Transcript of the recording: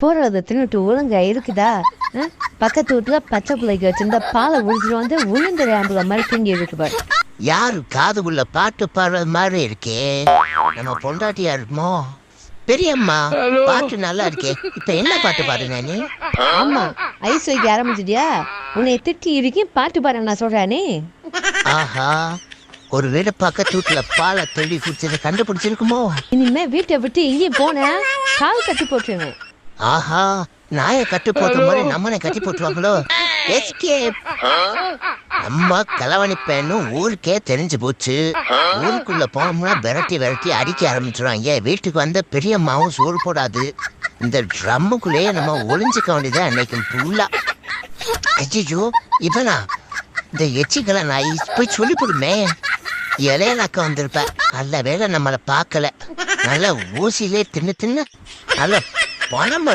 போறத தின்னுட்டு ஒழுங்கா இருக்குதா? பக்கத்து வீட்டுல பச்சை பிள்ளைக்கு வச்சிருந்த பாலை உழிச்சிட்டு வந்து உளுந்து ஆம்புல மாதிரி தூங்கி இருக்கு பாரு. யாரு காது உள்ள பாட்டு பாடுறது மாதிரி இருக்கே? நம்ம பொண்டாட்டியா இருக்குமோ? பெரியம்மா பாட்டு நல்லா இருக்கே. இப்ப என்ன பாட்டு பாடுங்க நீ? ஆமா, ஐஸ் வைக்க ஆரம்பிச்சிட்டியா? உன்னை திட்டி இருக்கேன் பாட்டு பாரு நான் சொல்றானே. ஆஹா, ஒரு வீட பக்கத்து வீட்டுல பாலை தெளி குடிச்சதை கண்டுபிடிச்சிருக்குமோ? இனிமே வீட்டை விட்டு எங்கேயும் போன கால் கட்டி போட்டுருவேன். ஆஹா, நாயை கட்டு போட்ட மாதிரி நம்மனை கட்டி போட்டுருவாங்களோ? எஸ்கேப். நம்ம கலவணிப்பேன்னு ஊருக்கே தெரிஞ்சு போச்சு. ஊருக்குள்ள போனோம்னா விரட்டி அடிக்க ஆரம்பிச்சிருவாங்க. வீட்டுக்கு வந்த பெரியம்மாவும் சோறு போடாது. இந்த ட்ரம்முக்குள்ளேயே நம்ம ஒளிஞ்சுக்க வேண்டியதா அன்னைக்கு ஃபுல்லா. ஐயோ, இவனா இந்த எச்சிக்கலை நான் போய் சொல்லி போடுமே. இலையனாக்க வந்திருப்பேன். நல்ல வேலை நம்மளை பார்க்கல. நல்ல ஊசியிலே தின்னு நல்ல பணம்